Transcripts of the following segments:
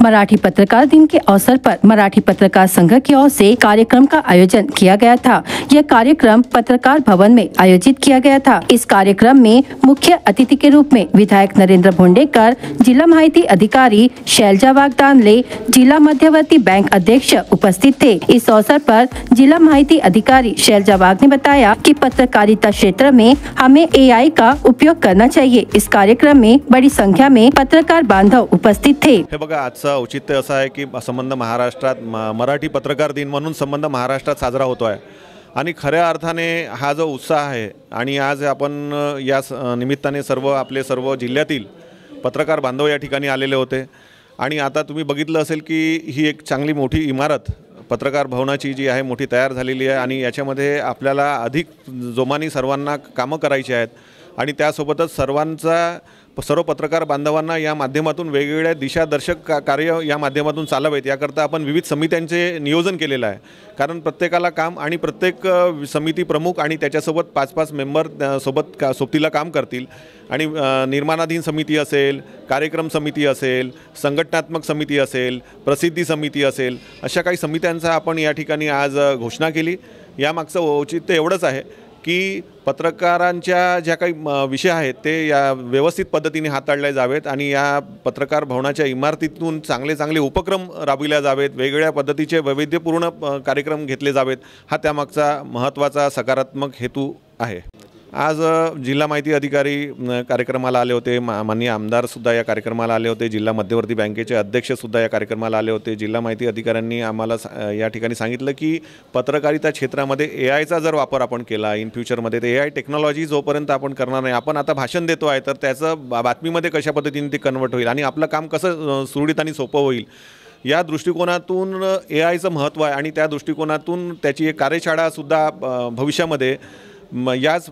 मराठी पत्रकार दिन के अवसर पर मराठी पत्रकार संघ की ओर से कार्यक्रम का आयोजन किया गया था। यह कार्यक्रम पत्रकार भवन में आयोजित किया गया था। इस कार्यक्रम में मुख्य अतिथि के रूप में विधायक नरेंद्र भोंडेकर, जिला माहिती अधिकारी शैलजा वागदानले, जिला मध्यवर्ती बैंक अध्यक्ष उपस्थित थे। इस अवसर पर जिला माहिती अधिकारी शैलजा वाग ने बताया कि पत्रकारिता क्षेत्र में हमें AI का उपयोग करना चाहिए। इस कार्यक्रम में बड़ी संख्या में पत्रकार बांधव उपस्थित थे। हे बघा, आजचं औचित्य असं आहे की संबंध महाराष्ट्रात मराठी पत्रकार दिन म्हणून संबंध महाराष्ट्रात साजरा होतो आहे आणि खऱ्या अर्थाने हा जो उत्साह आहे आणि आज आपण या निमित्ताने सर्व जिल्ह्यातील पत्रकार बांधव या ठिकाणी आलेले होते आणि आता तुम्ही बघितलं असेल की ही एक चांगली मोठी इमारत पत्रकार भवनाची जी आहे मोठी तयार झालेली आहे आणि याच्यामध्ये आपल्याला अधिक जोमाने सर्वांना कामं करायची आहेत आणि त्यासोबतच सर्व पत्रकार बांधवांना या माध्यमातून वेगवेगळ्या दिशादर्शक कार्य या माध्यमातून चालवावेत याकरता आपण विविध समित्यांचे नियोजन केलेलं आहे। कारण प्रत्येकाला काम आणि प्रत्येक समिती प्रमुख आणि त्याच्यासोबत 5-5 मेंबर सोबतीला काम करतील आणि निर्माणाधीन समिती असेल, कार्यक्रम समिती असेल, संघटनात्मक समिती असेल, प्रसिद्धी समिती असेल, अशा काही समित्यांचा आपण या ठिकाणी आज घोषणा केली। यामागचं औचित्य एवढंच आहे की पत्रकारांच्या ज्या काही विषय आहेत ते या व्यवस्थित पद्धतीने हाताळले जावेत आणि या पत्रकार भवनाच्या इमारतीतून चांगले उपक्रम राबविले जावेत, वेगवेगळ्या पद्धतीचे वैविध्यपूर्ण कार्यक्रम घेतले जावेत, हा त्यामागचा महत्त्वाचा सकारात्मक हेतू आहे। आज जिल्हा माहिती अधिकारी कार्यक्रमाला आले होते, माननीय आमदार सुद्धा या कार्यक्रमाला आले होते, जिल्हा मध्यवर्ती बँकेचे अध्यक्ष सुद्धा या कार्यक्रमाला आले होते। जिल्हा माहिती अधिकाऱ्यांनी आम्हाला या ठिकाणी सांगितलं की पत्रकारिता क्षेत्रामध्ये AIचा जर वापर आपण केला इन फ्युचरमध्ये तर AI टेक्नॉलॉजी जोपर्यंत आपण करणार नाही, आपण आता भाषण देतो आहे तर त्याचं बातमीमध्ये कशा पद्धतीने ते कन्वर्ट होईल आणि आपलं काम कसं सुरळीत आणि सोपं होईल या दृष्टिकोनातून AIचं महत्त्व आहे आणि त्या दृष्टिकोनातून त्याची एक कार्यशाळासुद्धा भविष्यामध्ये याच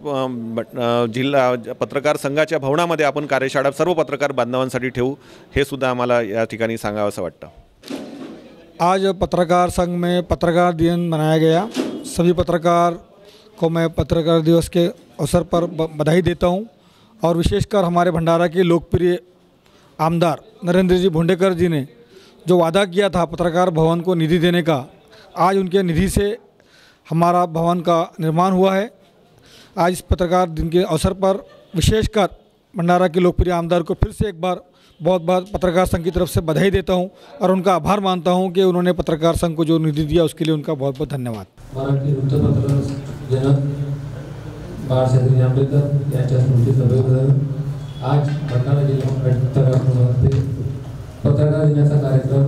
जिल्हा पत्रकार संघाच्या भवनामध्ये आपण कार्यशाळा सर्व पत्रकार बांधवांसाठी ठेवू, हे सुद्धा आम्हाला या ठिकाणी सांगावंसं वाटतं। आज पत्रकार संघ में पत्रकार दिन मनाया गया। सभी पत्रकार को मैं पत्रकार दिवस के अवसर पर बधाई देता हूं और विशेषकर हमारे भंडारा के लोकप्रिय आमदार नरेंद्र जी भोंडेकर जी ने जो वादा किया था पत्रकार भवन को निधि देने का, आज उनके निधि से हमारा भवन का निर्माण हुआ है। आज इस पत्रकार दिन के अवसर पर विशेषकर भंडारा के लोकप्रिय आमदार को फिर से एक बार बहुत पत्रकार संघ की तरफ से बधाई देता हूं और उनका आभार मानता हूं कि उन्होंने पत्रकार संघ को जो निधि दिया उसके लिए उनका बहुत धन्यवाद। मराठी वृत्तपत्र जनक बाळासाहेब आंबेडकर यांच्या स्मृतीसभेत आज भंडारा जिल्हा पत्रकार दिनाचा कार्यक्रम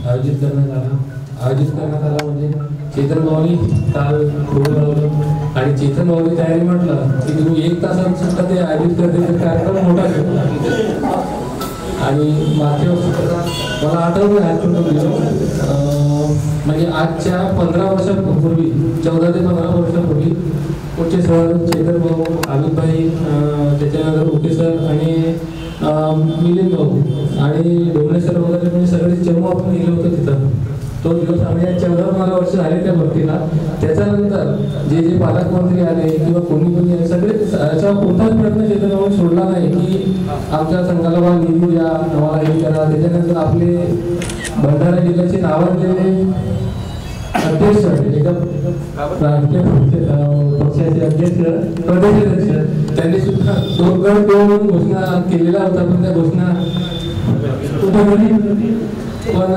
आयोजित करण्यात आला म्हणजे चेतन माऊली काल बोलवलं आणि चेतन माऊली तयारी म्हटलं की तुम्ही 1 तासात सुद्धा ते आयोजित करते कार्यक्रम मोठा घेतला आणि मागच्या मला आठवलं आहे म्हणजे आजच्या 15 वर्षांपूर्वी 14 ते 15 वर्षांपूर्वी पुढचे सर चेतन भाऊ, अमित भाई, त्याच्यानंतर ओके सर आणि मिलिंद भाऊ आणि डोंगरे सर वगैरे म्हणजे सगळे जेव्हा आपण गेलो होतो तिथं तो दिवस आम्ही 14-15 वर्ष झाले त्या गोष्टीला। त्याच्यानंतर जे पालकमंत्री आले किंवा कोणी सगळे याचा कोणताच प्रयत्न चेतन सोडला नाही की आमच्या संघाला निधी द्या, आम्हाला हे करा। त्याच्यानंतर आपले भंडारा जिल्ह्याचे नावाजलेले अध्यक्ष राष्ट्रीय पक्षाचे अध्यक्ष प्रदेशाध्यक्ष त्यांनी सुद्धा 2 गट 2 घोषणा केलेला होता, पण त्या घोषणा पण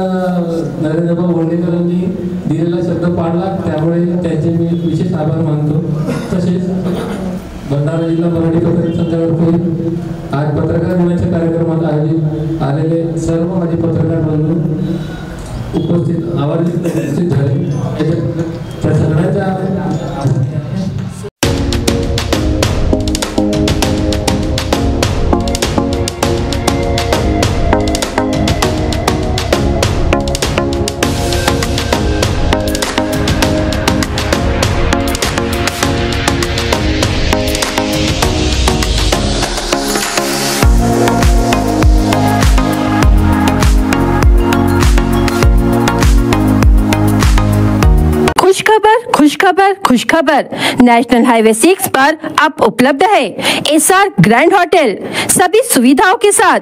नरेंद्रभाऊ भोंडेकरांनी दिलेला शब्द पाळला, त्यामुळे त्यांचे मी विशेष आभार मानतो। तसेच भंडारा जिल्हा मराठी पत्रकार संघातर्फे आज पत्रकार दिनाच्या कार्यक्रमात आयोजित आलेले सर्व माझे पत्रकार बंधू उपस्थित झाले त्या सगळ्यांच्या खुशखबर नेशनल हाईवे 6 पर अब उपलब्ध है एसआर ग्रैंड होटल सभी सुविधाओं के साथ।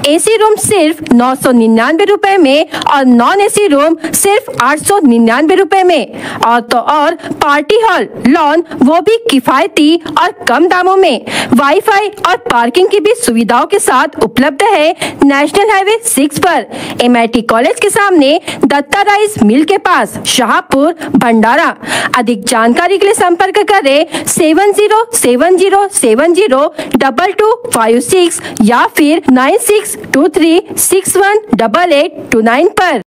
एसी रूम सिर्फ 999 रुपए में और नॉन एसी रूम सिर्फ 899 रुपए में। और पार्टी हॉल लॉन वो भी किफायती और कम दामों में। वाईफाई और पार्किंग की भी सुविधाओं के साथ उपलब्ध है नेशनल हाईवे 6 पर MIT कॉलेज के सामने दत्ता राइस मिल के पास शाहपुर भंडारा। अधिक जानकारी के लिए संपर्क करें 7070702256 या फिर 9623618829 पर।